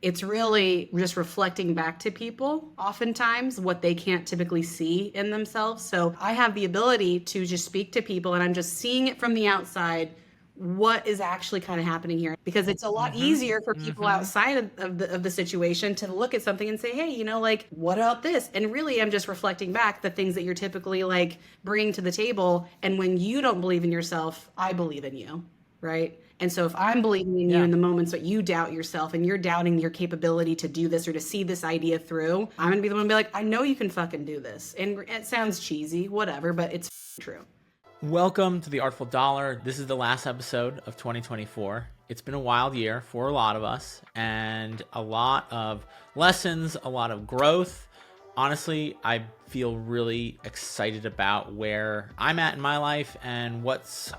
It's really just reflecting back to people, oftentimes, what they can't typically see in themselves. So I have the ability to just speak to people and I'm just seeing it from the outside, what is actually kind of happening here. Because it's a lot Mm-hmm. easier for people Mm-hmm. outside of the situation to look at something and say, hey, like, what about this? And really, I'm just reflecting back the things that you're typically like bringing to the table. And when you don't believe in yourself, I believe in you, right? And so if I'm believing in you Yeah. in the moments that you doubt yourself and you're doubting your capability to do this or to see this idea through, I'm gonna be the one to be like, I know you can fucking do this. And it sounds cheesy, whatever, but it's true. Welcome to the Artful Dollar. This is the last episode of 2024. It's been a wild year for a lot of us and a lot of lessons, a lot of growth. Honestly, I feel really excited about where I'm at in my life and what's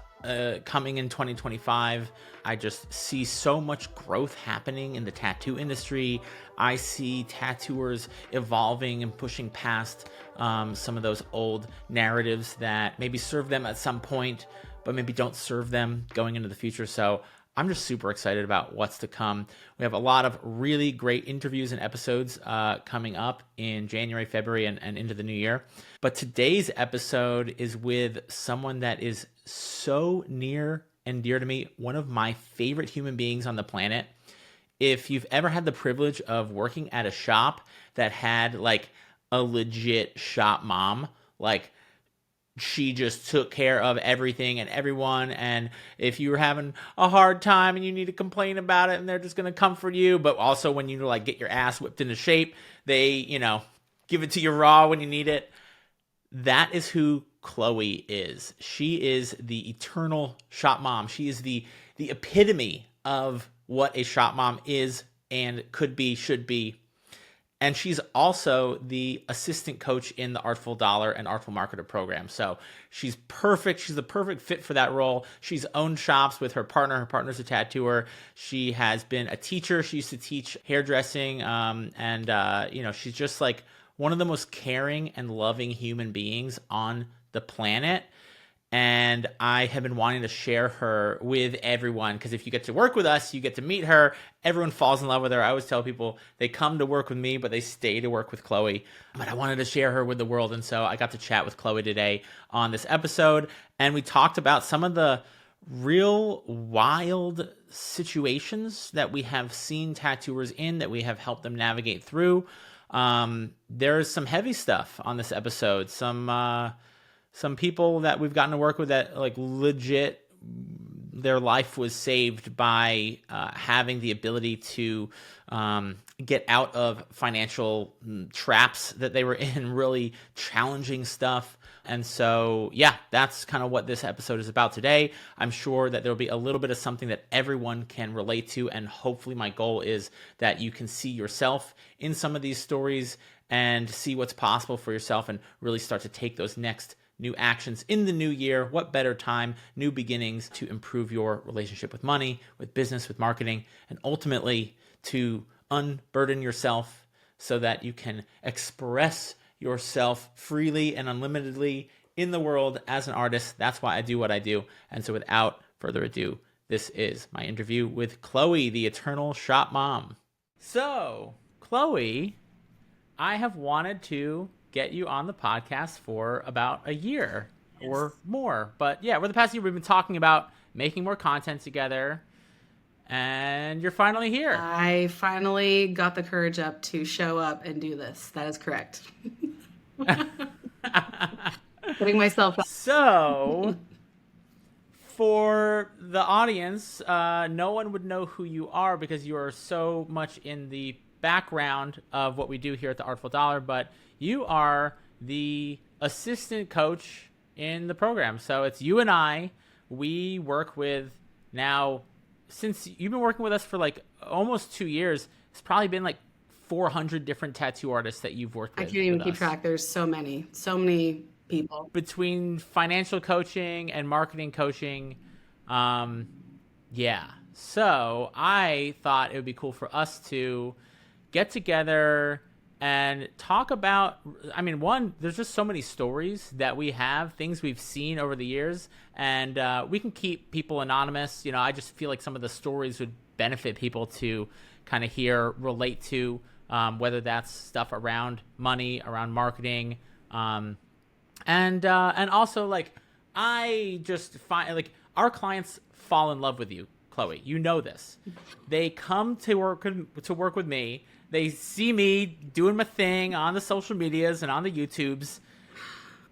coming in 2025. I just see so much growth happening in the tattoo industry. I see tattooers evolving and pushing past some of those old narratives that maybe serve them at some point, but maybe don't serve them going into the future. So I'm just super excited about what's to come. We have a lot of really great interviews and episodes coming up in January, February, and into the new year. But today's episode is with someone that is so near and dear to me, one of my favorite human beings on the planet. If you've ever had the privilege of working at a shop that had like a legit shop mom, like she just took care of everything and everyone. And if you were having a hard time and you need to complain about it, and they're just going to comfort you, but also when you like get your ass whipped into shape, they, give it to you raw when you need it. That is who Chloe is. She is the eternal shop mom. She is the epitome of what a shop mom is and could be, should be. And she's also the assistant coach in the Artful Dollar and Artful Marketer program. So she's perfect. She's the perfect fit for that role. She's owned shops with her partner. Her partner's a tattooer. She has been a teacher. She used to teach hairdressing. She's just like one of the most caring and loving human beings on the planet. And I have been wanting to share her with everyone because if you get to work with us, you get to meet her. Everyone falls in love with her. I always tell people they come to work with me, but they stay to work with Chloe. But I wanted to share her with the world. And so I got to chat with Chloe today on this episode. And we talked about some of the real wild situations that we have seen tattooers in, that we have helped them navigate through. There's some heavy stuff on this episode. Some people that we've gotten to work with that like legit their life was saved by having the ability to get out of financial traps that they were in, really challenging stuff. And so, yeah, that's kind of what this episode is about today. I'm sure that there'll be a little bit of something that everyone can relate to. And hopefully my goal is that you can see yourself in some of these stories and see what's possible for yourself and really start to take those next new actions in the new year. What better time, new beginnings to improve your relationship with money, with business, with marketing, and ultimately to unburden yourself so that you can express yourself freely and unlimitedly in the world as an artist. That's why I do what I do. And so without further ado, this is my interview with Chloe, the eternal shop mom. So, Chloe, I have wanted to get you on the podcast for about a year or more. But yeah, over the past year, we've been talking about making more content together, and you're finally here. I finally got the courage up to show up and do this. That is correct. Putting myself up. So, for the audience, no one would know who you are because you are so much in the background of what we do here at the Artful Dollar, but you are the assistant coach in the program. So it's you and I. We work with now, since you've been working with us for like almost 2 years, it's probably been like 400 different tattoo artists that you've worked I with. can't even keep us. track. There's so many people. Between financial coaching and marketing coaching. Yeah. So I thought it would be cool for us to get together and talk about, one, there's just so many stories that we have, things we've seen over the years, and we can keep people anonymous. I just feel like some of the stories would benefit people to kind of hear relate to, whether that's stuff around money, around marketing, and also like I just find like our clients fall in love with you, Chloe. You know this. They come to work with me. They see me doing my thing on the social medias and on the YouTubes,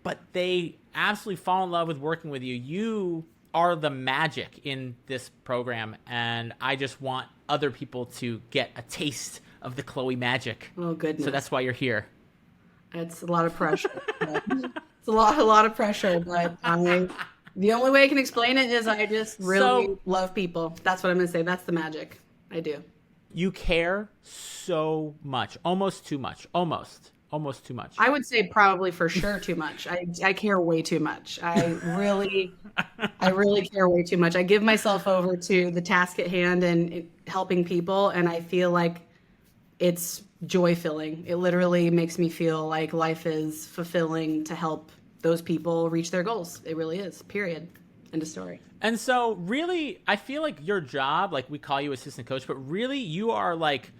but they absolutely fall in love with working with you. You are the magic in this program, and I just want other people to get a taste of the Chloe magic. Oh, goodness. So that's why you're here. It's a lot of pressure. It's a lot of pressure, but the only way I can explain it is I just really love people. That's what I'm going to say. That's the magic. I do. You care so much, almost too much, almost too much. I would say probably for sure too much. I care way too much. I really care way too much. I give myself over to the task at hand and helping people, and I feel like it's joy filling. It literally makes me feel like life is fulfilling to help those people reach their goals. It really is. Period. End of story. And so really, I feel like your job, like we call you assistant coach, but really you are like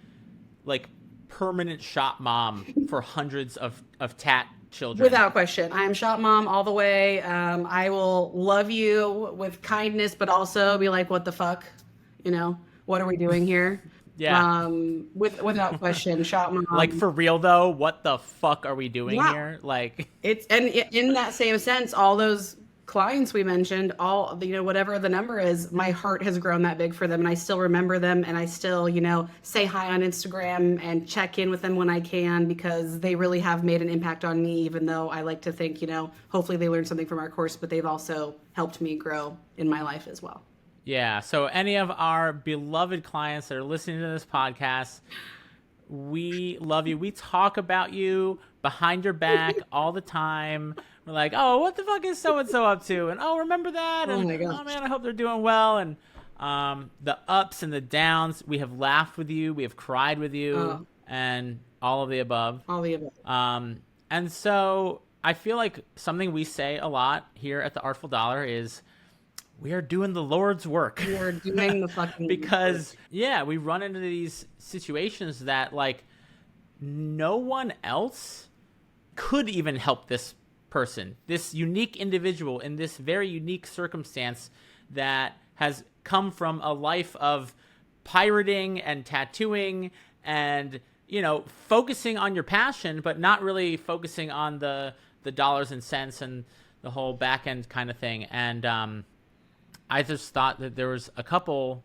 permanent shop mom for hundreds of tat children. Without question. I am shop mom all the way. I will love you with kindness, but also be like, what the fuck? You know, what are we doing here? Yeah. Without question, shop mom. Like for real though, what the fuck are we doing here? Like in that same sense, all those clients we mentioned, all, you know, whatever the number is, my heart has grown that big for them, and I still remember them, and I still, you know, say hi on Instagram and check in with them when I can, because they really have made an impact on me, even though I like to think, you know, hopefully they learned something from our course, but they've also helped me grow in my life as well. Yeah. So any of our beloved clients that are listening to this podcast, we love you. We talk about you behind your back all the time. We're like, oh, what the fuck is so-and-so up to? And, oh, remember that? And, oh, man, I hope they're doing well. And the ups and the downs, we have laughed with you. We have cried with you. And all of the above. All the above. And so I feel like something we say a lot here at the Artful Dollar is we are doing the Lord's work. We are doing the fucking because, yeah, we run into these situations that, like, no one else could even help this person, this unique individual in this very unique circumstance that has come from a life of pirating and tattooing and, you know, focusing on your passion, but not really focusing on the dollars and cents and the whole back end kind of thing. And I just thought that there was a couple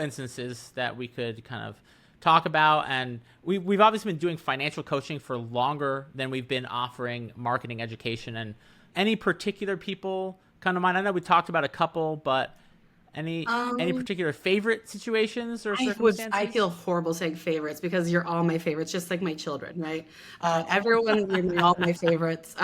instances that we could kind of talk about, and we've obviously been doing financial coaching for longer than we've been offering marketing education. And any particular people come to mind? I know we talked about a couple, but any particular favorite situations or circumstances? I feel horrible saying favorites because you're all my favorites, just like my children, right? Everyone, you're all my favorites.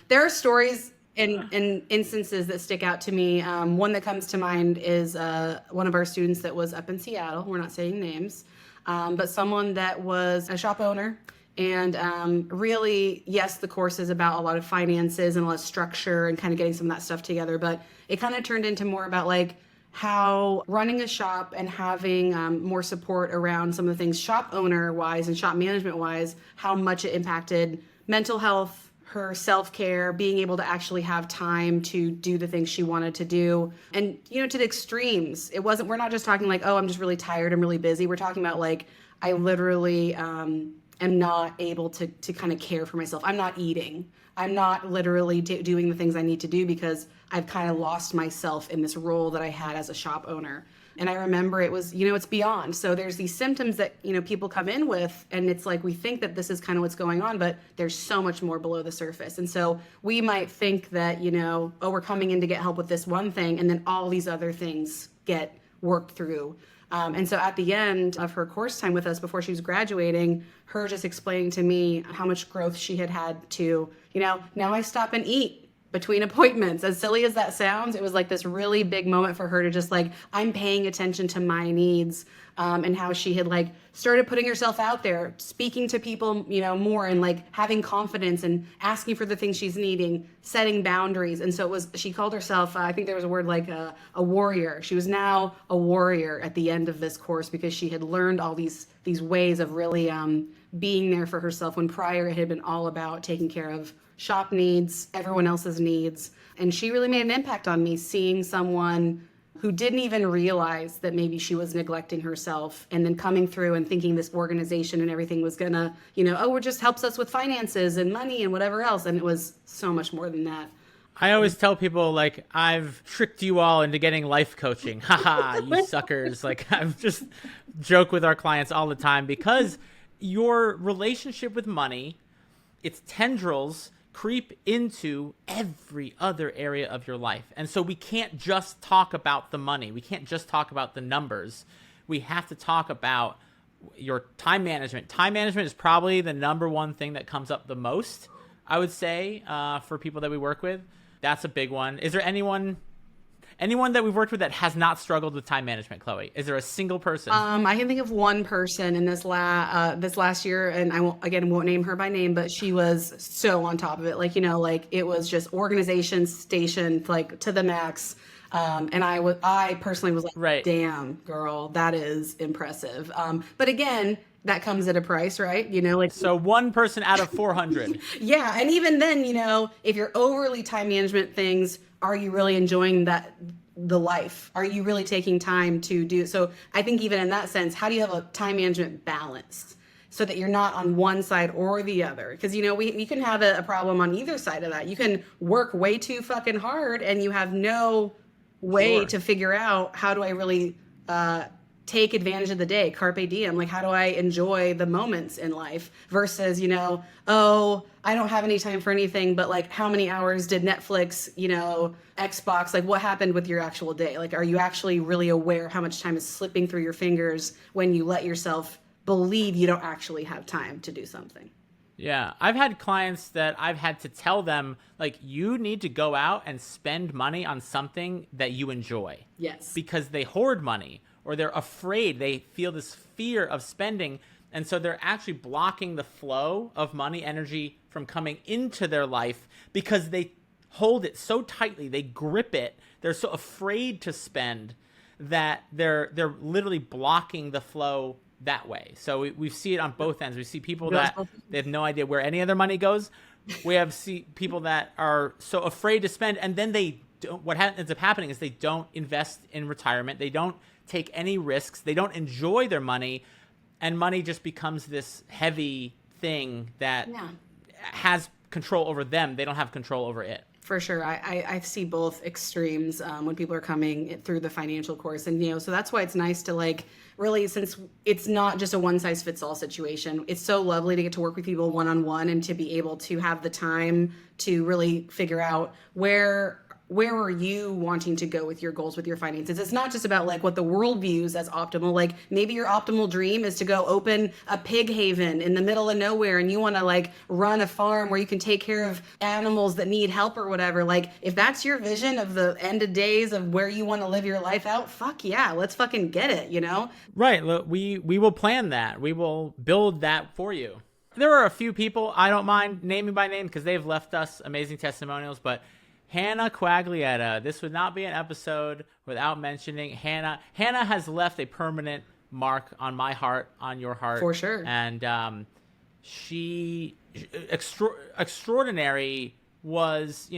There are stories in instances that stick out to me. One that comes to mind is one of our students that was up in Seattle. We're not saying names. But someone that was a shop owner, and really, yes, the course is about a lot of finances and a lot of structure and kind of getting some of that stuff together, but it kind of turned into more about like how running a shop and having more support around some of the things shop owner wise and shop management wise, how much it impacted mental health, her self-care, being able to actually have time to do the things she wanted to do. And, you know, to the extremes, we're not just talking like, oh, I'm just really tired, I'm really busy. We're talking about like, I literally am not able to kind of care for myself. I'm not eating. I'm not literally doing the things I need to do because I've kind of lost myself in this role that I had as a shop owner. And I remember it was, you know, it's beyond. So there's these symptoms that, you know, people come in with, and it's like we think that this is kind of what's going on, but there's so much more below the surface. And so we might think that, you know, oh, we're coming in to get help with this one thing, and then all these other things get worked through. And so at the end of her course time with us before she was graduating, her just explaining to me how much growth she had to, you know, now I stop and eat between appointments. As silly as that sounds, it was like this really big moment for her to just like, I'm paying attention to my needs. and how she had like started putting herself out there, speaking to people, more, and like having confidence and asking for the things she's needing, setting boundaries. And so she called herself, I think there was a word like a warrior. She was now a warrior at the end of this course because she had learned all these ways of really being there for herself, when prior it had been all about taking care of shop needs, everyone else's needs. And she really made an impact on me, seeing someone who didn't even realize that maybe she was neglecting herself, and then coming through and thinking this organization and everything was gonna, it just helps us with finances and money and whatever else. And it was so much more than that. I always tell people, like, I've tricked you all into getting life coaching. Haha, you suckers. Like, I've just joke with our clients all the time, because your relationship with money, its tendrils creep into every other area of your life. And so we can't just talk about the money. We can't just talk about the numbers. We have to talk about your time management. Time management is probably the number one thing that comes up the most, I would say, for people that we work with. That's a big one. Is there anyone that we've worked with that has not struggled with time management, Chloe? Is there a single person? I can think of one person in this last year, and I won't name her by name, but she was so on top of it. Like, it was just organization stationed like to the max. And I personally was like, right. Damn, girl, that is impressive. But again, that comes at a price, right? So one person out of 400. Yeah. And even then, if you're overly time management things, are you really enjoying the life? Are you really taking time to do? So I think even in that sense, how do you have a time management balance so that you're not on one side or the other? Because, we can have a problem on either side of that. You can work way too fucking hard and you have no way to figure out, how do I really take advantage of the day, carpe diem? Like, how do I enjoy the moments in life versus, I don't have any time for anything, but like, how many hours did Netflix, Xbox, like what happened with your actual day? Like, are you actually really aware how much time is slipping through your fingers when you let yourself believe you don't actually have time to do something? Yeah, I've had clients that I've had to tell them, like, you need to go out and spend money on something that you enjoy. Yes. Because they hoard money, or they're afraid, they feel this fear of spending. And so they're actually blocking the flow of money energy from coming into their life because they hold it so tightly, they grip it. They're so afraid to spend that they're literally blocking the flow that way. So we see it on both ends. We see people that they have no idea where any of their money goes. We have people that are so afraid to spend, and then they don't. What ends up happening is they don't invest in retirement. They don't take any risks. They don't enjoy their money, and money just becomes this heavy thing that has control over them. They don't have control over it. For sure. I see both extremes when people are coming through the financial course. And, so that's why it's nice to like really, since it's not just a one size fits all situation, it's so lovely to get to work with people one-on-one and to be able to have the time to really figure out where are you wanting to go with your goals, with your finances. It's not just about like what the world views as optimal. Like maybe your optimal dream is to go open a pig haven in the middle of nowhere, and you want to like run a farm where you can take care of animals that need help or whatever. Like if that's your vision of the end of days of where you want to live your life out, fuck yeah, let's fucking get it, Right. Look, we will plan that. We will build that for you. There are a few people I don't mind naming by name because they've left us amazing testimonials, but Hannah Quaglietta. This would not be an episode without mentioning Hannah. Hannah has left a permanent mark on my heart, on your heart. For sure. And she, extraordinary was,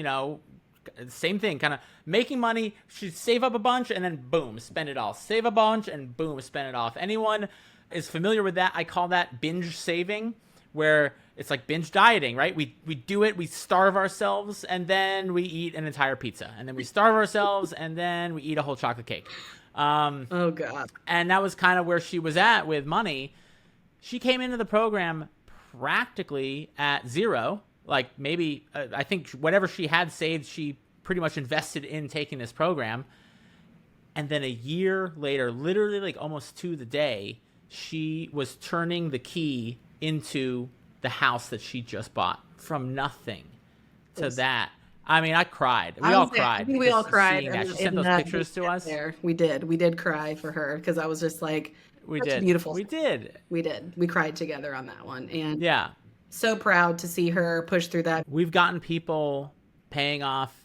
same thing, kind of making money. She'd save up a bunch and then boom, spend it all. Save a bunch and boom, spend it off. Anyone is familiar with that? I call that binge saving, where it's like binge dieting, right? We do it, we starve ourselves, and then we eat an entire pizza. And then we starve ourselves, and then we eat a whole chocolate cake. Oh, God. And that was kind of where she was at with money. She came into the program practically at zero. Like maybe, I think whatever she had saved, she pretty much invested in taking this program. And then a year later, literally like almost to the day, she was turning the key into the house that she just bought from nothing to that. I mean, I cried. We all cried. I think we all cried. She sent those pictures to us. We did cry for her because I was just like, We Such a did. beautiful. We did. We did. We cried together on that one, and Yeah. so proud to see her push through that. We've gotten people paying off,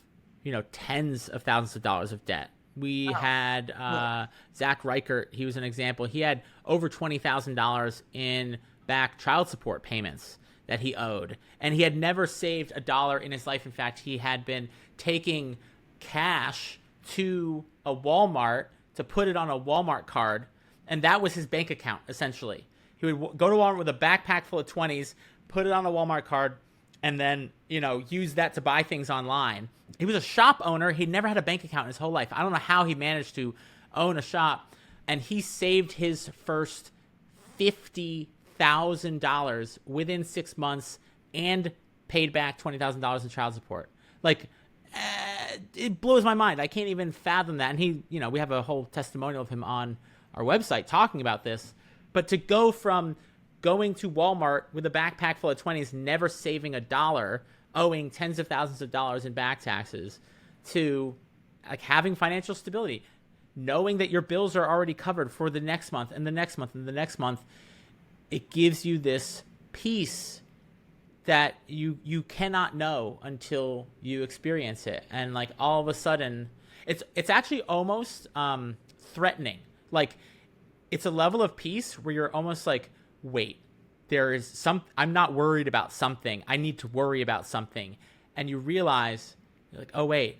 tens of thousands of dollars of debt. We had Zach Reichert. He was an example. He had over $20,000 in back child support payments that he owed, and he had never saved a dollar in his life. In fact, he had been taking cash to a Walmart to put it on a Walmart card, and that was his bank account, essentially. He would go to Walmart with a backpack full of 20s, put it on a Walmart card, and then, use that to buy things online. He was a shop owner. He'd never had a bank account in his whole life. I don't know how he managed to own a shop. And he saved his first $50,000 within 6 months and paid back $20,000 in child support. Like, it blows my mind. I can't even fathom that. And he, we have a whole testimonial of him on our website talking about this. But to go from going to Walmart with a backpack full of 20s, never saving a dollar, owing tens of thousands of dollars in back taxes, to like having financial stability, knowing that your bills are already covered for the next month and the next month and the next month, it gives you this peace that you cannot know until you experience it. And like all of a sudden, it's actually almost threatening. Like, it's a level of peace where you're almost like, wait, I'm not worried about something. I need to worry about something. And you realize, you're like, oh, wait,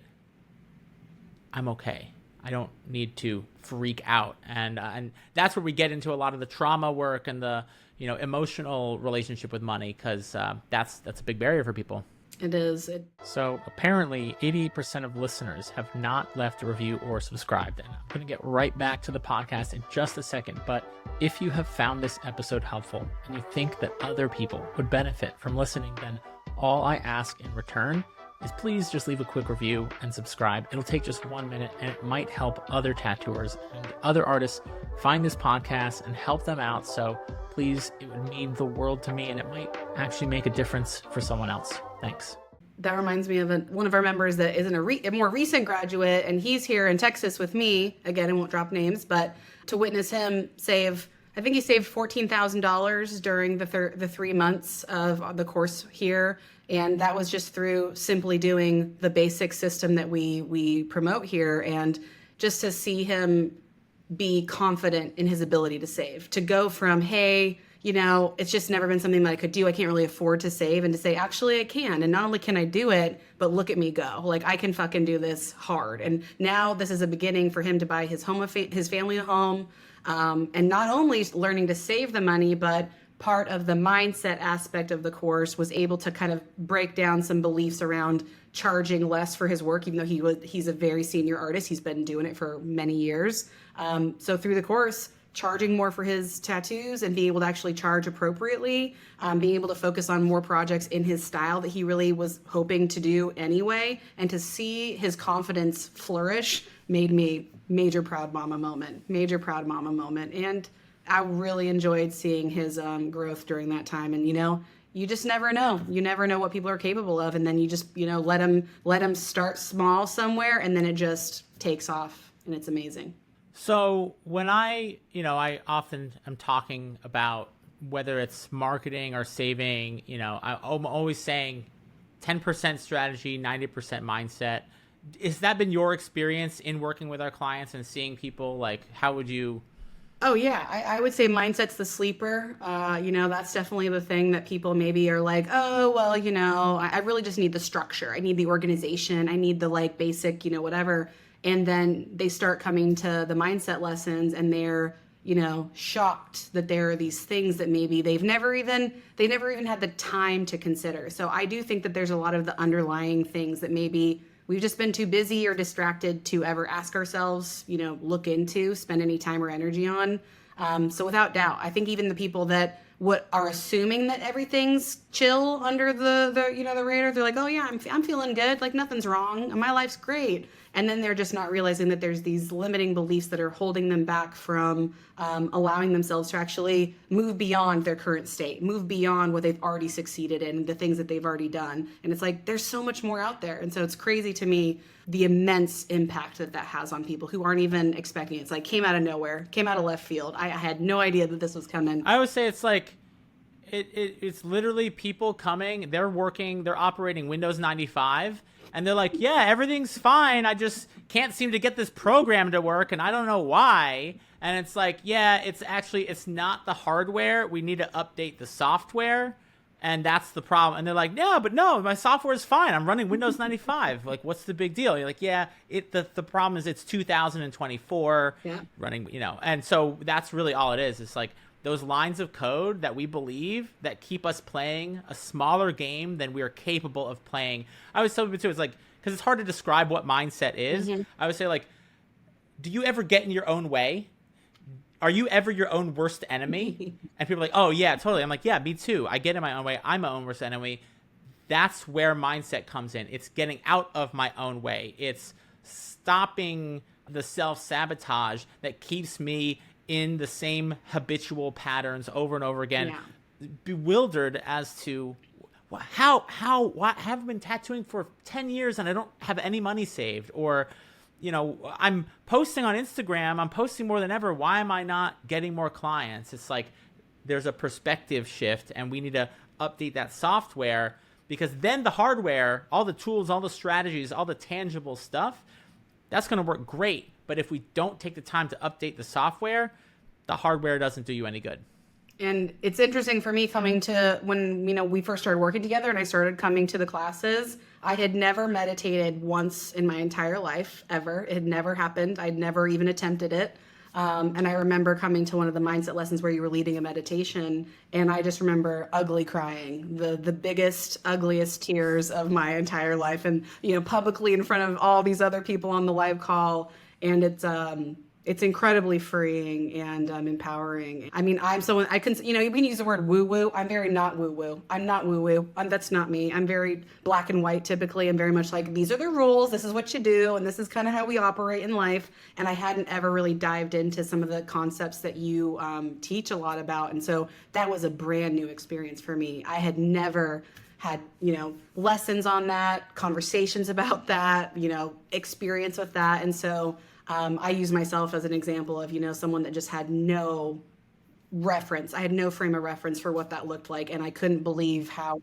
I'm okay. I don't need to freak out. And that's where we get into a lot of the trauma work and the, emotional relationship with money, because that's a big barrier for people. It is. So apparently 88% of listeners have not left a review or subscribed. And I'm going to get right back to the podcast in just a second. But if you have found this episode helpful and you think that other people would benefit from listening, then all I ask in return is please just leave a quick review and subscribe. It'll take just 1 minute, and it might help other tattooers and other artists find this podcast and help them out. So please, it would mean the world to me, and it might actually make a difference for someone else. Thanks. That reminds me of one of our members that isn't a more recent graduate, and he's here in Texas with me. Again, I won't drop names, but to witness him save, I think he saved $14,000 during the 3 months of the course here. And that was just through simply doing the basic system that we promote here. And just to see him be confident in his ability to save, to go from, hey, it's just never been something that I could do. I can't really afford to save, and to say, actually, I can. And not only can I do it, but look at me go. Like, I can fucking do this hard. And now this is a beginning for him to buy his family a home. And not only learning to save the money, but part of the mindset aspect of the course was able to kind of break down some beliefs around charging less for his work, even though he's a very senior artist. He's been doing it for many years. So through the course, charging more for his tattoos and being able to actually charge appropriately, being able to focus on more projects in his style that he really was hoping to do anyway, and to see his confidence flourish made me major proud mama moment. And I really enjoyed seeing his growth during that time. And, you just never know. You never know what people are capable of. And then you just, let them start small somewhere, and then it just takes off, and it's amazing. So when I often am talking about whether it's marketing or saving, I'm always saying 10% strategy, 90% mindset. Has that been your experience in working with our clients and seeing people? Like, how would you... Oh, yeah. I would say mindset's the sleeper. That's definitely the thing that people maybe are like, oh, well, I really just need the structure. I need the organization. I need the basic, whatever. And then they start coming to the mindset lessons, and they're, shocked that there are these things that maybe they never even had the time to consider. So I do think that there's a lot of the underlying things that maybe we've just been too busy or distracted to ever ask ourselves, look into, spend any time or energy on. So without doubt, I think even the people that are assuming that everything's chill under the radar, they're like, oh yeah, I'm feeling good. Like, nothing's wrong. My life's great. And then they're just not realizing that there's these limiting beliefs that are holding them back from allowing themselves to actually move beyond their current state, move beyond what they've already succeeded in, the things that they've already done. And it's like, there's so much more out there. And so it's crazy to me, the immense impact that has on people who aren't even expecting it. It's like came out of nowhere, came out of left field. I had no idea that this was coming. I would say it's like, it's literally people coming, they're operating Windows 95, and they're like, yeah, everything's fine. I just can't seem to get this program to work, and I don't know why. And it's like, yeah, it's not the hardware. We need to update the software, and that's the problem. And they're like, yeah, but no, my software is fine. I'm running Windows 95. Like, what's the big deal? You're like, yeah, the problem is it's 2024 running, and so that's really all it is. It's like, those lines of code that we believe that keep us playing a smaller game than we are capable of playing. I always tell people too, it's like, because it's hard to describe what mindset is. Mm-hmm. I would say, like, do you ever get in your own way? Are you ever your own worst enemy? And people are like, oh yeah, totally. I'm like, yeah, me too. I get in my own way. I'm my own worst enemy. That's where mindset comes in. It's getting out of my own way. It's stopping the self-sabotage that keeps me in the same habitual patterns over and over again, bewildered as to why have been tattooing for 10 years and I don't have any money saved, or I'm posting on Instagram, I'm posting more than ever, why am I not getting more clients? It's like there's a perspective shift, and we need to update that software, because then the hardware, all the tools, all the strategies, all the tangible stuff, that's going to work great. But if we don't take the time to update the software, the hardware doesn't do you any good. And it's interesting for me coming to when, we first started working together and I started coming to the classes. I had never meditated once in my entire life, ever. It had never happened. I'd never even attempted it. And I remember coming to one of the mindset lessons where you were leading a meditation, and I just remember ugly crying, the biggest, ugliest tears of my entire life, and publicly in front of all these other people on the live call. And it's incredibly freeing and empowering. I mean, I'm someone, you can use the word woo-woo. I'm very not woo-woo. I'm not woo-woo. That's not me. I'm very black and white typically. I'm very much like, these are the rules. This is what you do. And this is kind of how we operate in life. And I hadn't ever really dived into some of the concepts that you teach a lot about. And so that was a brand new experience for me. I had never had, lessons on that, conversations about that, experience with that. And so I use myself as an example of, someone that just had no reference. I had no frame of reference for what that looked like. And I couldn't believe how.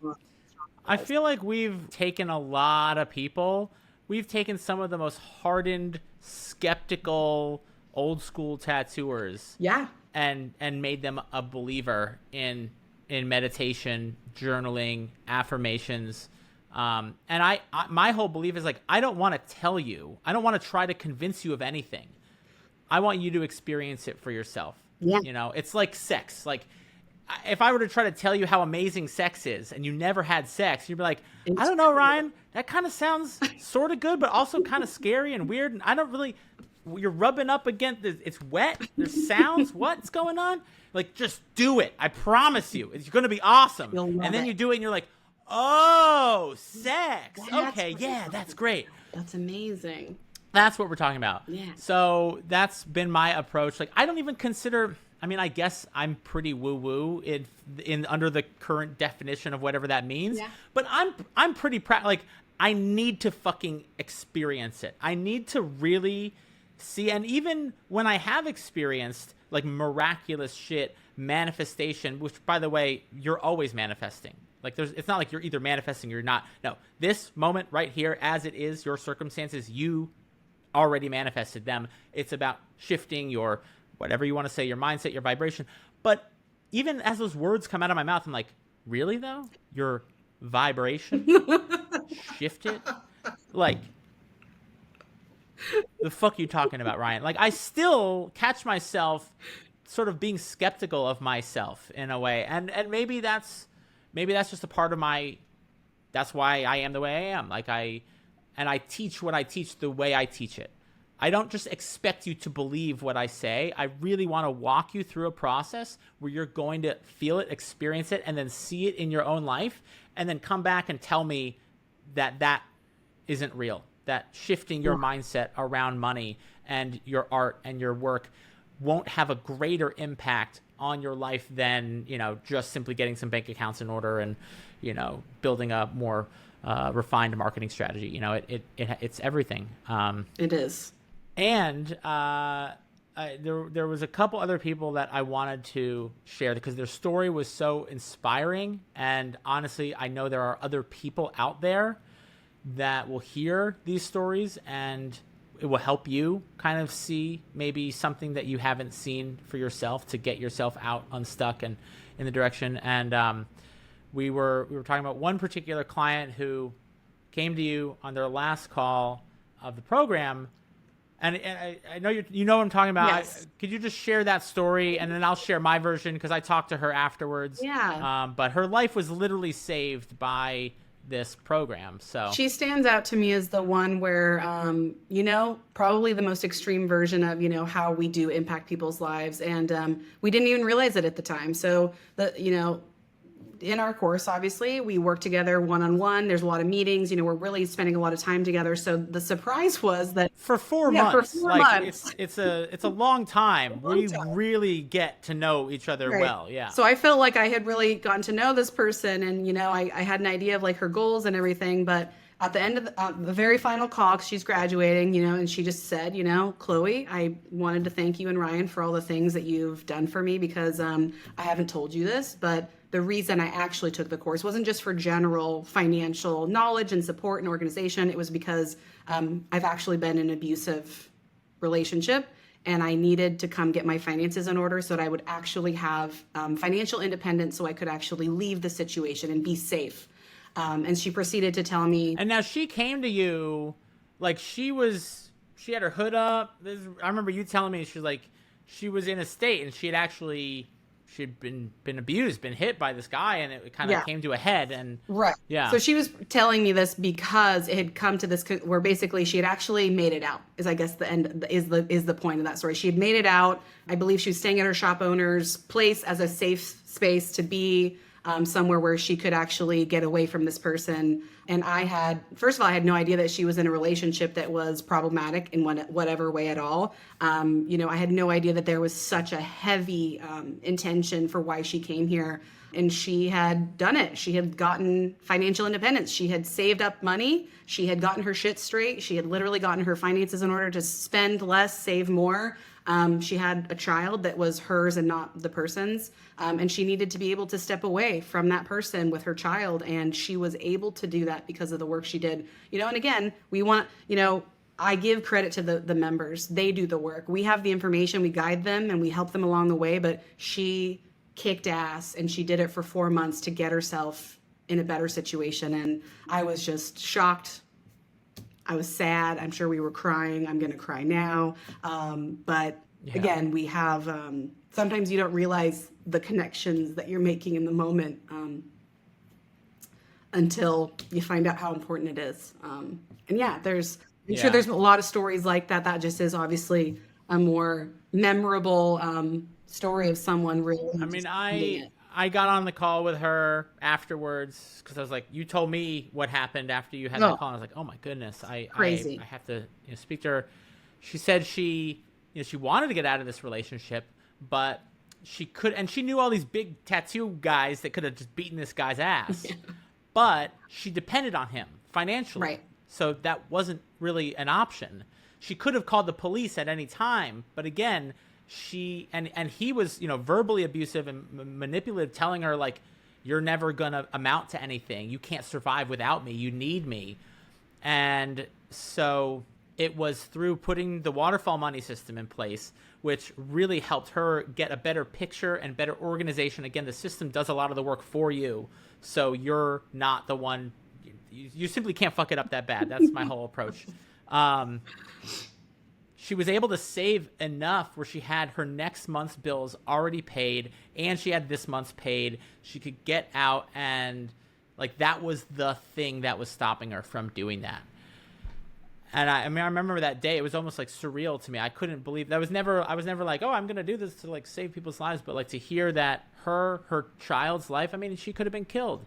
I feel like we've taken a lot of people. We've taken some of the most hardened, skeptical, old school tattooers. Yeah. And made them a believer in meditation, journaling, affirmations. And my whole belief is like, I don't want to tell you. I don't want to try to convince you of anything. I want you to experience it for yourself. Yeah. It's like sex. Like, if I were to try to tell you how amazing sex is and you never had sex, you'd be like, I don't know, Ryan, that kind of sounds sort of good, but also kind of scary and weird. And I don't really, you're rubbing up against, it's wet. There's sounds. What's going on? Like, just do it. I promise you. It's going to be awesome. And then you do it and you're like, oh, sex. Okay, yeah, that's great. That's amazing. That's what we're talking about. Yeah. So that's been my approach. Like, I don't even consider, I guess I'm pretty woo-woo in under the current definition of whatever that means. Yeah. But I'm pretty like, I need to fucking experience it. I need to really see, and even when I have experienced like miraculous shit, manifestation, which by the way, you're always manifesting. Like, it's not like you're either manifesting or you're not. No, this moment right here, as it is, your circumstances, you already manifested them. It's about shifting your, whatever you want to say, your mindset, your vibration. But even as those words come out of my mouth, I'm like, really though? Your vibration shifted? Like, the fuck you talking about, Ryan? Like, I still catch myself sort of being skeptical of myself in a way. And maybe that's just a part of that's why I am the way I am. Like, I teach what I teach the way I teach it. I don't just expect you to believe what I say. I really want to walk you through a process where you're going to feel it, experience it, and then see it in your own life, and then come back and tell me that isn't real. that shifting your mindset around money and your art and your work won't have a greater impact on your life than, just simply getting some bank accounts in order and, building a more refined marketing strategy. It's everything. It is. And there was a couple other people that I wanted to share because their story was so inspiring. And honestly, I know there are other people out there that will hear these stories and it will help you kind of see maybe something that you haven't seen for yourself to get yourself out unstuck and in the direction. And we were talking about one particular client who came to you on their last call of the program. And I know you know what I'm talking about. Yes. Could you just share that story, and then I'll share my version because I talked to her afterwards. Yeah. But her life was literally saved by this program. So she stands out to me as the one where, probably the most extreme version of, how we do impact people's lives. And we didn't even realize it at the time. So in our course, obviously, we work together one-on-one. There's a lot of meetings. We're really spending a lot of time together. So the surprise was that for 4 months, for 4 months. It's a long time. We really get to know each other right. well. Yeah. So I felt like I had really gotten to know this person, and I had an idea of like her goals and everything. But at the end of the very final call, 'cause she's graduating, and she just said, Chloe, I wanted to thank you and Ryan for all the things that you've done for me because I haven't told you this, but the reason I actually took the course wasn't just for general financial knowledge and support and organization. It was because I've actually been in an abusive relationship and I needed to come get my finances in order so that I would actually have financial independence so I could actually leave the situation and be safe. And she proceeded to tell me. And now she came to you, like she had her hood up. I remember you telling me she was in a state and she'd been abused, been hit by this guy, and it kind of came to a head. And right. Yeah. So she was telling me this because it had come to this where basically she had actually made it out, is I guess the end is the point of that story. She had made it out. I believe she was staying at her shop owner's place as a safe space to be somewhere where she could actually get away from this person. And first of all, I had no idea that she was in a relationship that was problematic in whatever way at all. I had no idea that there was such a heavy intention for why she came here. And she had done it. She had gotten financial independence. She had saved up money. She had gotten her shit straight. She had literally gotten her finances in order to spend less, save more. She had a child that was hers and not the person's. And she needed to be able to step away from that person with her child. And she was able to do that because of the work she did. And again, I give credit to the members. They do the work. We have the information, we guide them, and we help them along the way. But she kicked ass, and she did it for 4 months to get herself in a better situation. And I was just shocked. I was sad. I'm sure we were crying. I'm going to cry now. But again, we have, sometimes you don't realize the connections that you're making in the moment until you find out how important it is. I'm sure there's a lot of stories like that. That just is obviously a more memorable story of someone really. I mean, I got on the call with her afterwards because I was like, you told me what happened after you had that call. And I was like, oh my goodness, crazy. I have to speak to her. She said she wanted to get out of this relationship, but she could, and she knew all these big tattoo guys that could have just beaten this guy's ass, but she depended on him financially. Right. So that wasn't really an option. She could have called the police at any time, but again, he was, verbally abusive and manipulative, telling her like, you're never gonna amount to anything. You can't survive without me. You need me. And so it was through putting the waterfall money system in place, which really helped her get a better picture and better organization. Again, the system does a lot of the work for you. So you're not the one, you simply can't fuck it up that bad. That's my whole approach. She was able to save enough where she had her next month's bills already paid and she had this month's paid. She could get out, and like that was the thing that was stopping her from doing that. And I remember that day, it was almost like surreal to me. I couldn't believe I was never like, oh, I'm going to do this to like save people's lives. But like to hear that her child's life, I mean, she could have been killed,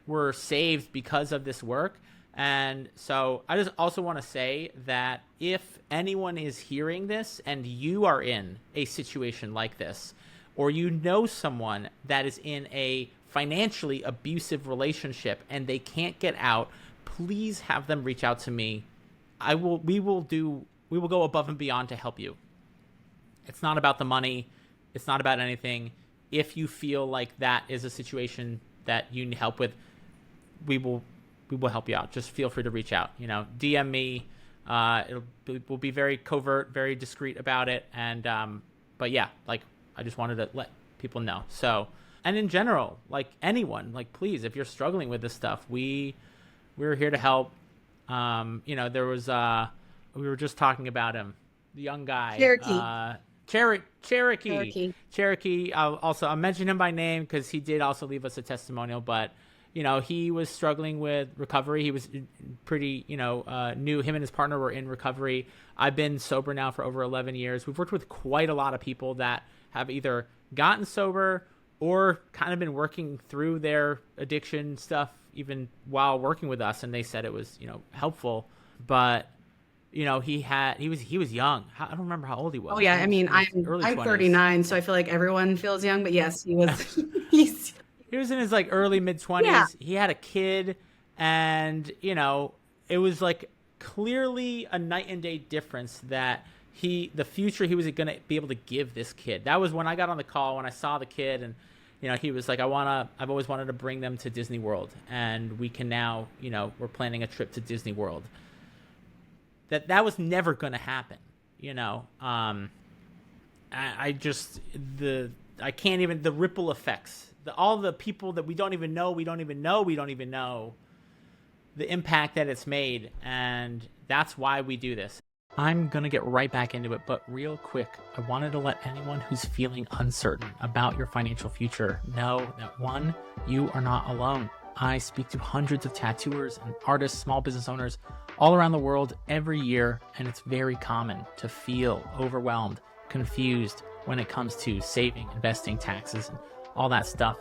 were saved because of this work. And so I just also want to say that if anyone is hearing this and you are in a situation like this, or you know someone that is in a financially abusive relationship and they can't get out, please have them reach out to me. We will go above and beyond to help you. It's not about the money. It's not about anything. If you feel like that is a situation that you need help with, we will help you out. Just feel free to reach out. DM me. We'll be very covert, very discreet about it. And but yeah, like I just wanted to let people know. So, and in general, like anyone, like please, if you're struggling with this stuff, we're here to help. There was we were just talking about him, the young guy, Cherokee. I'll mention him by name because he did also leave us a testimonial, but he was struggling with recovery. He was pretty, new. Him and his partner were in recovery. I've been sober now for over 11 years. We've worked with quite a lot of people that have either gotten sober or kind of been working through their addiction stuff even while working with us. And they said it was, helpful, but he was young. I don't remember how old he was. Oh yeah. I mean, I'm 39, so I feel like everyone feels young, but yes, he was, he was in his like early mid 20s. Yeah. He had a kid, and it was like clearly a night and day difference that the future he was going to be able to give this kid. That was when I got on the call, when I saw the kid, and he was like, I've always wanted to bring them to Disney World, and we can now, we're planning a trip to Disney World. That was never going to happen. I can't even, the ripple effects, all the people that we don't even know the impact that it's made. And that's why we do this. I'm going to get right back into it, but real quick, I wanted to let anyone who's feeling uncertain about your financial future know that one, you are not alone. I speak to hundreds of tattooers and artists, small business owners all around the world every year, and it's very common to feel overwhelmed, confused when it comes to saving, investing, taxes, and all that stuff.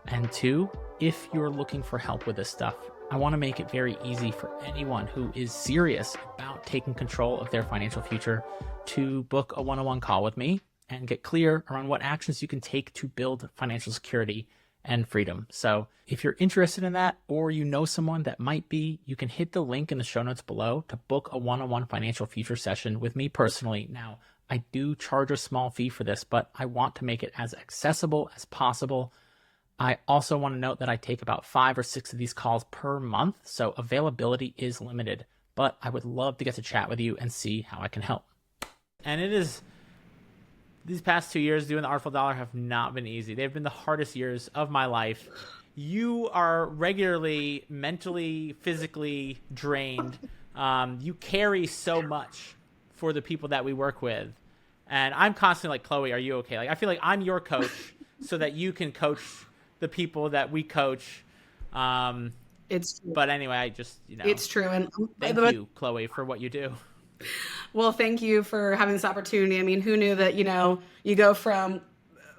And two, if you're looking for help with this stuff, I want to make it very easy for anyone who is serious about taking control of their financial future to book a one-on-one call with me and get clear around what actions you can take to build financial security and freedom. So if you're interested in that, or you know someone that might be, you can hit the link in the show notes below to book a one-on-one financial future session with me personally. Now, I do charge a small fee for this, but I want to make it as accessible as possible. I also want to note that I take about 5 or 6 of these calls per month, so availability is limited, but I would love to get to chat with you and see how I can help. And these past 2 years doing the Artful Dollar have not been easy. They've been the hardest years of my life. You are regularly mentally, physically drained. You carry so much for the people that we work with. And I'm constantly like, Chloe, are you okay? Like, I feel like I'm your coach so that you can coach the people that we coach. It's true. But anyway, I just, it's true. And thank you, Chloe, for what you do. Well, thank you for having this opportunity. I mean, who knew that, you go from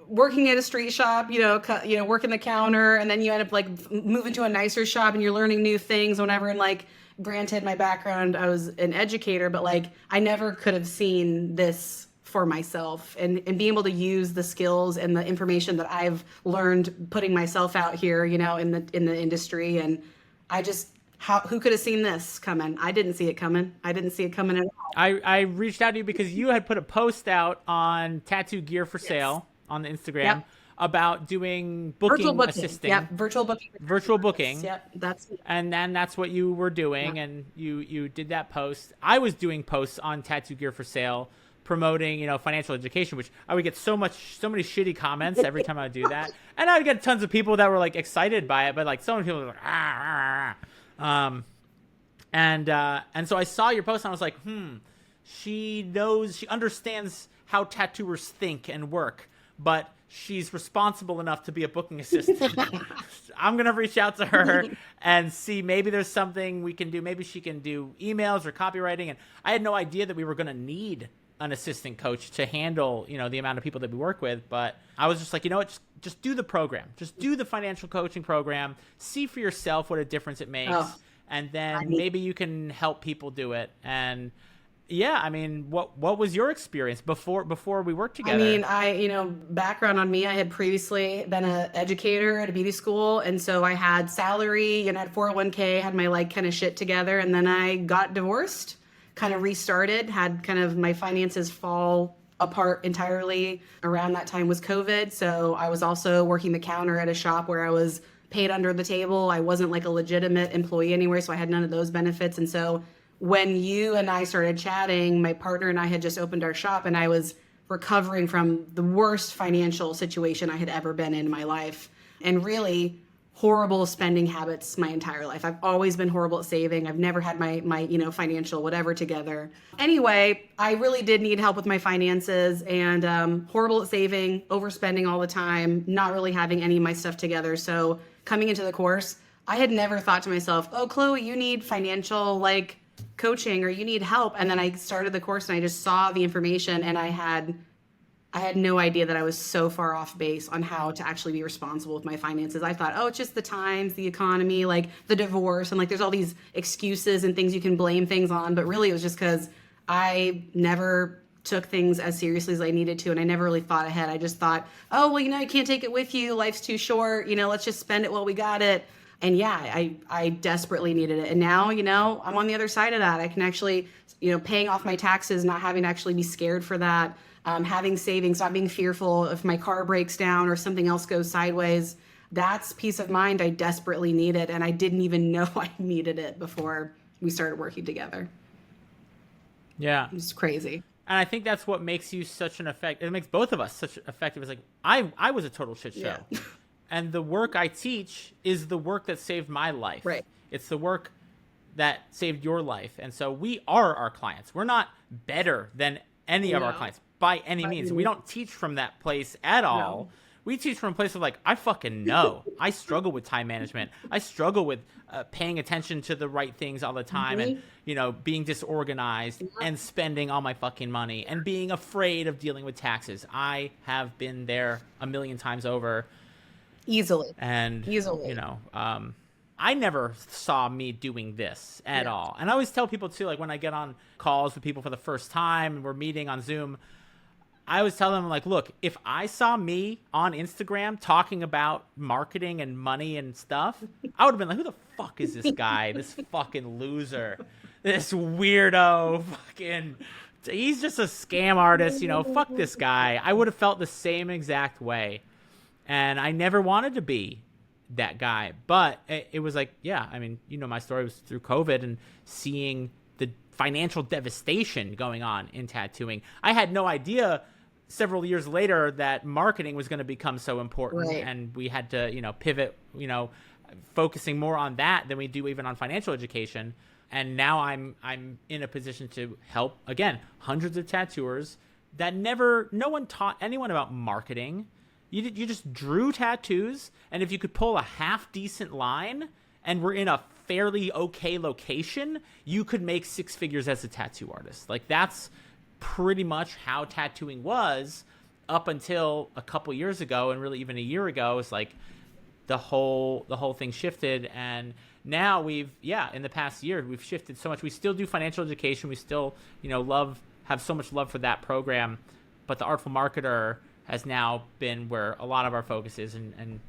working at a street shop, working the counter, and then you end up like moving to a nicer shop and you're learning new things, whatever. And like, granted, my background, I was an educator, but like, I never could have seen this for myself, and being able to use the skills and the information that I've learned putting myself out here, in the industry. And I just, who could have seen this coming? I didn't see it coming. I didn't see it coming at all. I reached out to you because you had put a post out on Tattoo Gear for Sale on the Instagram about doing booking assisting. Yeah, virtual booking. Yep, that's it. And then that's what you were doing, and you did that post. I was doing posts on Tattoo Gear for Sale promoting, financial education, which I would get so many shitty comments every time I would do that. And I would get tons of people that were like excited by it, but like so many people were like, and so I saw your post and I was like, she understands how tattooers think and work, but she's responsible enough to be a booking assistant. I'm going to reach out to her and see maybe there's something we can do. Maybe she can do emails or copywriting. And I had no idea that we were going to need an assistant coach to handle, the amount of people that we work with. But I was just like, just do the program. Just do the financial coaching program. See for yourself what a difference it makes. and then Right. maybe you can help people do it. And yeah, I mean, what was your experience before we worked I mean, together? background on me, I had previously been an educator at a beauty school. And so I had salary and had 401k, had my like kind of shit together. And then I got divorced, kind of restarted, had kind of my finances fall apart entirely. Around that time was COVID. So I was also working the counter at a shop where I was paid under the table. I wasn't like a legitimate employee anywhere. So I had none of those benefits. And so when you and I started chatting, my partner and I had just opened our shop, and I was recovering from the worst financial situation I had ever been in my life, and really horrible spending habits my entire life. I've always been horrible at saving. I've never had my financial whatever together. Anyway, I really did need help with my finances, and horrible at saving, overspending all the time, not really having any of my stuff together. So coming into the course, I had never thought to myself, "Oh, Chloe, you need financial like coaching or you need help." And then I started the course and I just saw the information, and I had no idea that I was so far off base on how to actually be responsible with my finances. I thought, oh, it's just the times, the economy, like the divorce, and like there's all these excuses and things you can blame things on. But really, it was just because I never took things as seriously as I needed to, and I never really thought ahead. I just thought, oh, well, you can't take it with you. Life's too short. Let's just spend it while we got it. And yeah, I desperately needed it. And now, I'm on the other side of that. I can actually, paying off my taxes, not having to actually be scared for that, having savings, not being fearful if my car breaks down or something else goes sideways. That's peace of mind I desperately needed. And I didn't even know I needed it before we started working together. Yeah. It's crazy. And I think that's what makes you such an effect. It makes both of us such effective. It's like I was a total shit show. Yeah. And the work I teach is the work that saved my life. Right. It's the work that saved your life. And so we are our clients. We're not better than any of our No. clients by any means. We don't teach from that place at all. No. We teach from a place of like, I fucking know. I struggle with time management. I struggle with paying attention to the right things all the time, and being disorganized and spending all my fucking money and being afraid of dealing with taxes. I have been there a million times over. Easily. And Easily. I never saw me doing this at all. And I always tell people too, like when I get on calls with people for the first time and we're meeting on Zoom, I always tell them, like, look, if I saw me on Instagram talking about marketing and money and stuff, I would have been like, who the fuck is this guy? This fucking loser, this weirdo, fucking, he's just a scam artist, fuck this guy. I would have felt the same exact way. And I never wanted to be that guy. But it was like, yeah, I mean, my story was through COVID and seeing the financial devastation going on in tattooing. I had no idea several years later that marketing was going to become so important. Right. And we had to, pivot, focusing more on that than we do even on financial education. And now I'm in a position to help, again, hundreds of tattooers that no one taught anyone about marketing. You just drew tattoos, and if you could pull a half-decent line and we're in a fairly okay location, you could make six figures as a tattoo artist. Like, that's pretty much how tattooing was up until a couple years ago, and really even a year ago. It's like the whole thing shifted, and now in the past year, we've shifted so much. We still do financial education. We still, have so much love for that program, but the Artful Marketer has now been where a lot of our focus is, and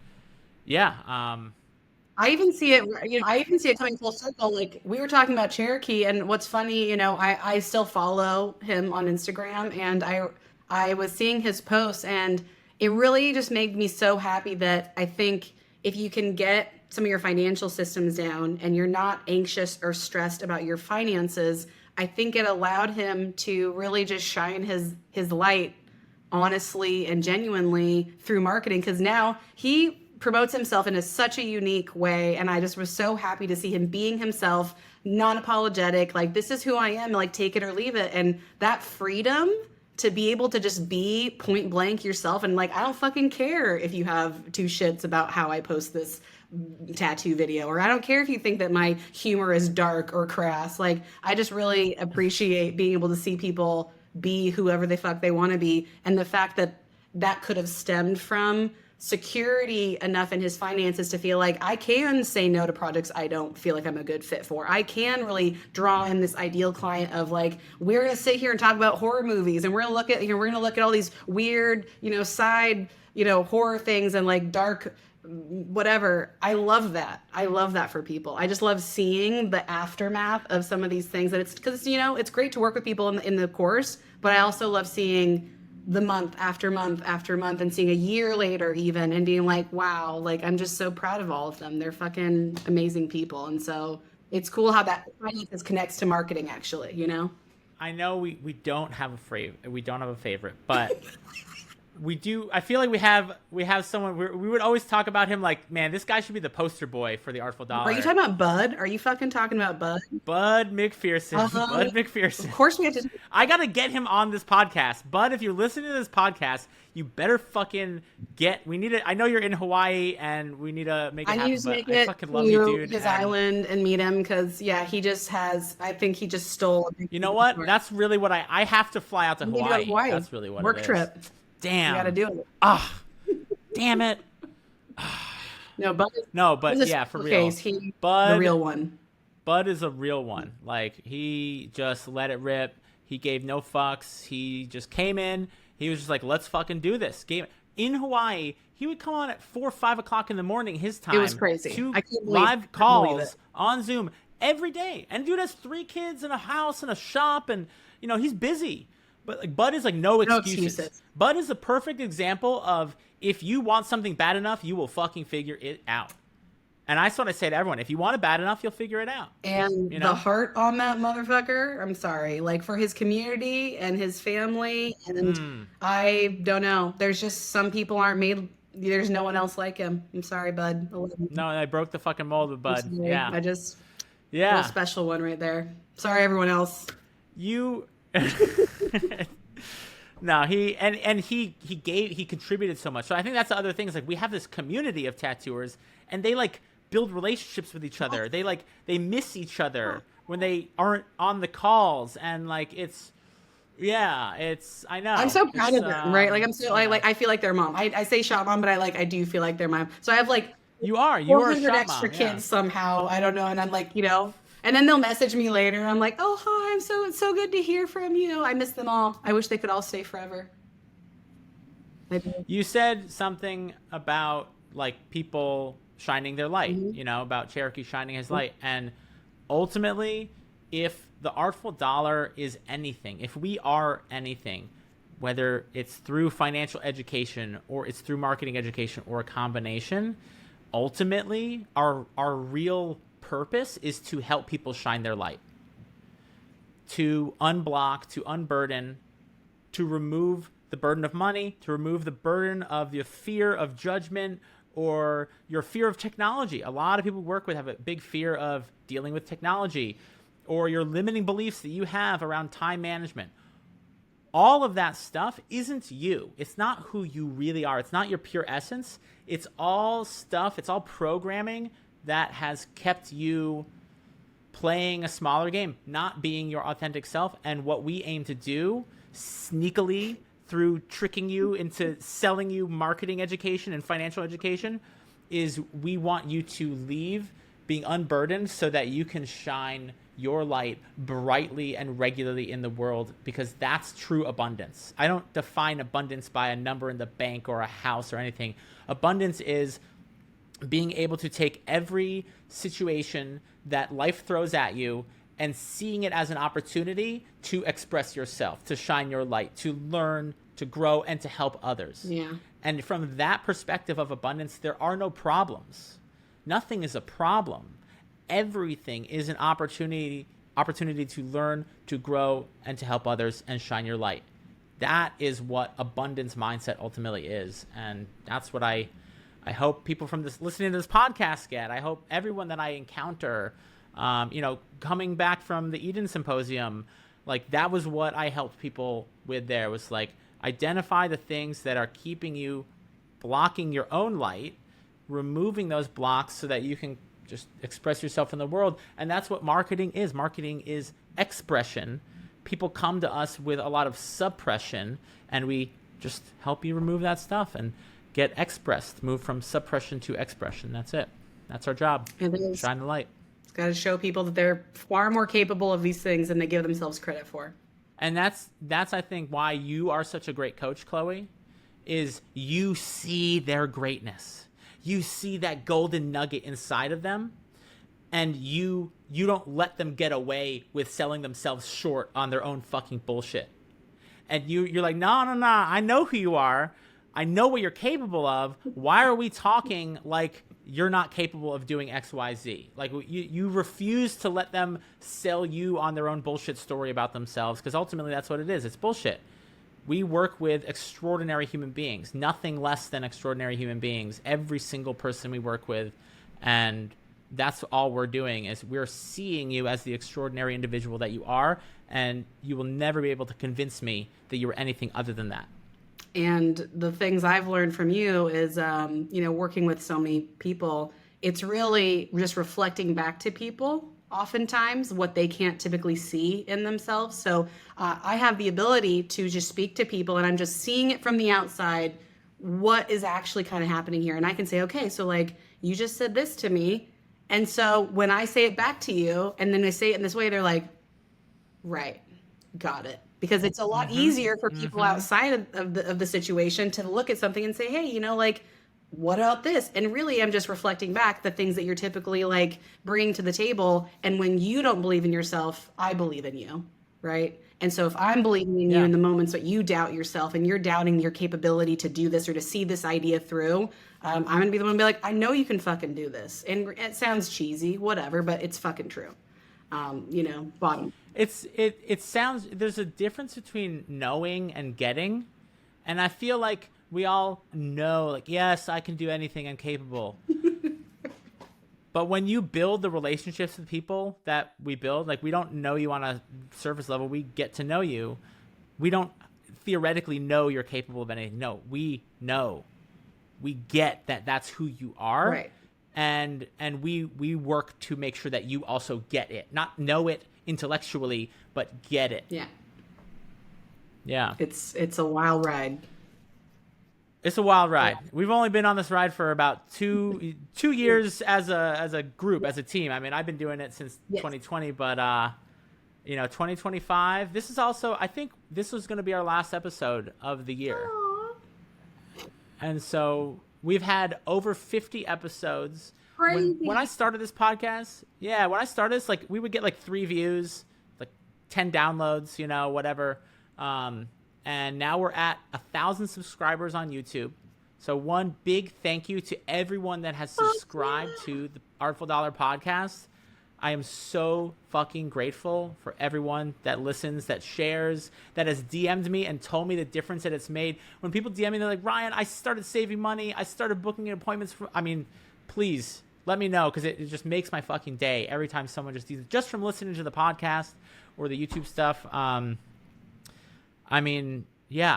I even see it coming full circle. Like we were talking about Cherokee, and what's funny, I still follow him on Instagram, and I was seeing his posts, and it really just made me so happy that I think if you can get some of your financial systems down and you're not anxious or stressed about your finances, I think it allowed him to really just shine his light honestly and genuinely through marketing, because now he promotes himself in such a unique way, and I just was so happy to see him being himself, non-apologetic, like this is who I am, like take it or leave it. And that freedom to be able to just be point blank yourself, and like I don't fucking care if you have two shits about how I post this tattoo video, or I don't care if you think that my humor is dark or crass. Like I just really appreciate being able to see people be whoever the fuck they want to be, and the fact that could have stemmed from security enough in his finances to feel like I can say no to projects I don't feel like I'm a good fit for. I can really draw in this ideal client of like, we're going to sit here and talk about horror movies, and we're going to look at, we're going to look at all these weird, side, horror things and like dark whatever. I love that. I love that for people. I just love seeing the aftermath of some of these things. That it's because it's great to work with people in the course, but I also love seeing the month after month after month and seeing a year later even and being like, wow, like I'm just so proud of all of them. They're fucking amazing people. And so it's cool how that finances connects to marketing actually, I know we don't have a favorite, but we do. I feel like we have someone. We would always talk about him like, man, this guy should be the poster boy for the Artful Dollar. Are you talking about Bud? Are you fucking talking about Bud? Bud McPherson. Bud McPherson. Of course we have to. I gotta get him on this podcast. Bud, if you're listening to this podcast, you better fucking get. We need it. I know you're in Hawaii, and we need to make it happen. I need to make it. I fucking love you, dude. His island and meet him because he just has. I think he just stole. You know what? That's really what I have to fly out to Hawaii. That's really what work it is. trip. Damn. You gotta do it. Damn it. No, Bud. But yeah, for real. Bud, the real one. Bud is a real one. Like, he just let it rip. He gave no fucks. He just came in. He was just like, let's fucking do this. In Hawaii, he would come on at 4 or 5 o'clock in the morning his time. It was crazy. 2 live calls on Zoom every day. And dude has 3 kids and a house and a shop, and he's busy. But like Bud is like no excuses. Bud is a perfect example of if you want something bad enough, you will fucking figure it out. And that's what I say to everyone. If you want it bad enough, you'll figure it out. And the heart on that motherfucker, I'm sorry. Like for his community and his family. And I don't know. There's just some people aren't made. There's no one else like him. I'm sorry, Bud. No, I broke the fucking mold with Bud. Yeah. I just. Yeah. A special one right there. Sorry, everyone else. No, he contributed so much. So I think that's the other thing is like we have this community of tattooers, and they like build relationships with each other. They miss each other when they aren't on the calls, and like I know. I'm so proud of them, right? Like I'm so I feel like their mom. I say shop mom, but I do feel like their mom. So I have like you are a shop extra mom, kids somehow. I don't know, and I'm like And then they'll message me later. I'm like, oh, hi, it's so good to hear from you. I miss them all. I wish they could all stay forever. You said something about like people shining their light, about Cherokee shining his light. And ultimately, if the Artful Dollar is anything, if we are anything, whether it's through financial education or it's through marketing education or a combination, ultimately our real purpose is to help people shine their light, to unblock, to unburden, to remove the burden of money, to remove the burden of the fear of judgment or your fear of technology. A lot of people we work with have a big fear of dealing with technology, or your limiting beliefs that you have around time management. All of that stuff isn't you. It's not who you really are. It's not your pure essence. It's all stuff. It's all programming that has kept you playing a smaller game, not being your authentic self. And what we aim to do sneakily through tricking you into selling you marketing education and financial education is we want you to leave being unburdened so that you can shine your light brightly and regularly in the world, because that's true abundance. I don't define abundance by a number in the bank or a house or anything. Abundance is being able to take every situation that life throws at you and seeing it as an opportunity to express yourself, to shine your light, to learn, to grow, and to help others. Yeah. And from that perspective of abundance, there are no problems. Nothing is a problem. Everything is an opportunity to learn, to grow, and to help others and shine your light. That is what abundance mindset ultimately is. And that's what I hope people from listening to this podcast get. I hope everyone that I encounter, coming back from the Eden Symposium, like that was what I helped people with there, was like identify the things that are keeping you blocking your own light, removing those blocks so that you can just express yourself in the world. And that's what marketing is. Marketing is expression. People come to us with a lot of suppression, and we just help you remove that stuff. And get expressed, move from suppression to expression. That's it. That's our job. It is. Shine the light. It's got to show people that they're far more capable of these things than they give themselves credit for. And that's I think why you are such a great coach, Chloe, is you see their greatness. You see that golden nugget inside of them, and you don't let them get away with selling themselves short on their own fucking bullshit. And you're like, no, I know who you are. I know what you're capable of. Why are we talking like you're not capable of doing X, Y, Z? Like you refuse to let them sell you on their own bullshit story about themselves, because ultimately that's what it is. It's bullshit. We work with extraordinary human beings, nothing less than extraordinary human beings, every single person we work with. And that's all we're doing, is we're seeing you as the extraordinary individual that you are. And you will never be able to convince me that you are anything other than that. And the things I've learned from you is, working with so many people, it's really just reflecting back to people oftentimes what they can't typically see in themselves. So I have the ability to just speak to people, and I'm just seeing it from the outside, what is actually kind of happening here. And I can say, okay, so like you just said this to me. And so when I say it back to you and then I say it in this way, they're like, right, got it. Because it's a lot easier for people outside of the situation to look at something and say, hey, like, what about this? And really, I'm just reflecting back the things that you're typically like bringing to the table. And when you don't believe in yourself, I believe in you, right? And so if I'm believing in you in the moments that you doubt yourself and you're doubting your capability to do this or to see this idea through, I'm going to be the one to be like, I know you can fucking do this. And it sounds cheesy, whatever, but it's fucking true. Bottom. It sounds, there's a difference between knowing and getting. And I feel like we all know, like, yes, I can do anything, I'm capable. But when you build the relationships with people that we build, like, we don't know you on a surface level, we get to know you. We don't theoretically know you're capable of anything. No, we know. We get that that's who you are. Right. And we work to make sure that you also get it. Not know it intellectually, but get it. Yeah. Yeah. It's a wild ride. It's a wild ride. Yeah. We've only been on this ride for about two years as a group, as a team. I mean, I've been doing it since 2020, but 2025. This is also, I think this was going to be our last episode of the year. Aww. And so we've had over 50 episodes. Crazy. When I started this podcast, like, we would get like 3 views, like 10 downloads, whatever. And now we're at 1,000 subscribers on YouTube. So one big thank you to everyone that has subscribed to the Artful Dollar podcast. I am so fucking grateful for everyone that listens, that shares, that has DM'd me and told me the difference that it's made. When people DM me, they're like, Ryan, I started saving money. I started booking appointments. Please let me know, because it just makes my fucking day every time someone just from listening to the podcast or the YouTube stuff. I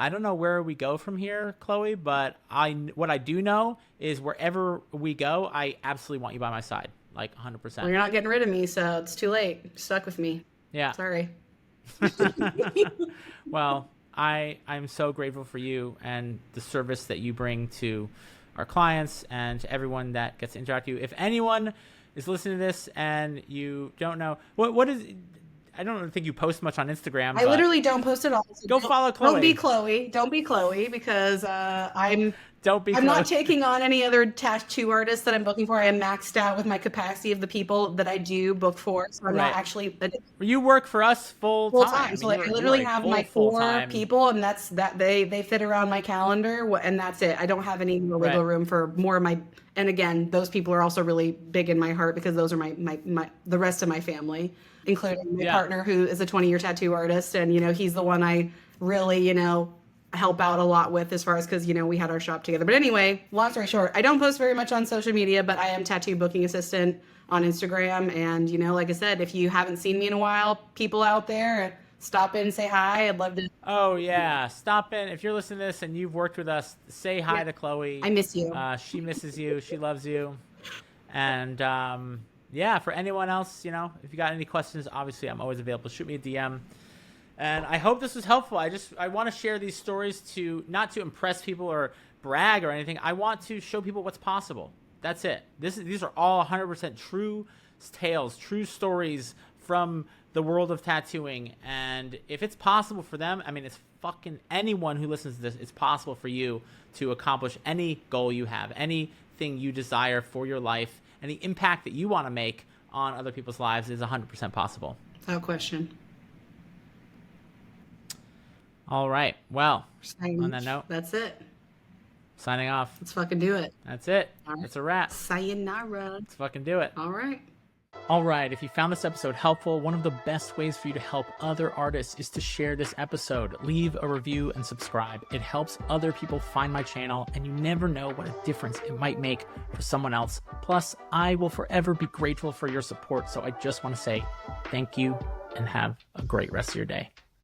don't know where we go from here, Chloe, but what I do know is wherever we go, I absolutely want you by my side, like 100%. Well, you're not getting rid of me, so it's too late. You're stuck with me. Yeah. Sorry. Well, I'm so grateful for you and the service that you bring to our clients and to everyone that gets to interact with you. If anyone is listening to this and you don't know, what is... I don't think you post much on Instagram. I literally don't post at all. So go follow Chloe. Don't be Chloe, because I'm Chloe. not taking on any other tattoo artists that I'm booking for. I am maxed out with my capacity of the people that I do book for. So I'm not actually. You work for us full time. So I literally have my 4 people, and that's that. They fit around my calendar, and that's it. I don't have any wiggle room for more of my. And again, those people are also really big in my heart, because those are my the rest of my family, including my partner, who is a 20-year tattoo artist. And, he's the one I really, help out a lot with, as far as, because, we had our shop together. But anyway, long story short, I don't post very much on social media, but I am tattoo booking assistant on Instagram. And, like I said, if you haven't seen me in a while, people out there, stop in, say hi. I'd love to. Oh, yeah. Stop in. If you're listening to this and you've worked with us, say hi to Chloe. I miss you. She misses you. She loves you. And, for anyone else, if you got any questions, obviously I'm always available. Shoot me a DM. And I hope this was helpful. I want to share these stories not to impress people or brag or anything. I want to show people what's possible. That's it. These are all 100% true tales, true stories from the world of tattooing. And if it's possible for them, I mean, it's fucking anyone who listens to this, it's possible for you to accomplish any goal you have, anything you desire for your life, and the impact that you want to make on other people's lives is 100% possible. Without question. All right. Well, on that note, that's it. Signing off. Let's fucking do it. That's it. Right. That's a wrap. Sayonara. Let's fucking do it. All right. All right, if you found this episode helpful, one of the best ways for you to help other artists is to share this episode. Leave a review and subscribe. It helps other people find my channel, and you never know what a difference it might make for someone else. Plus, I will forever be grateful for your support, so I just want to say thank you and have a great rest of your day.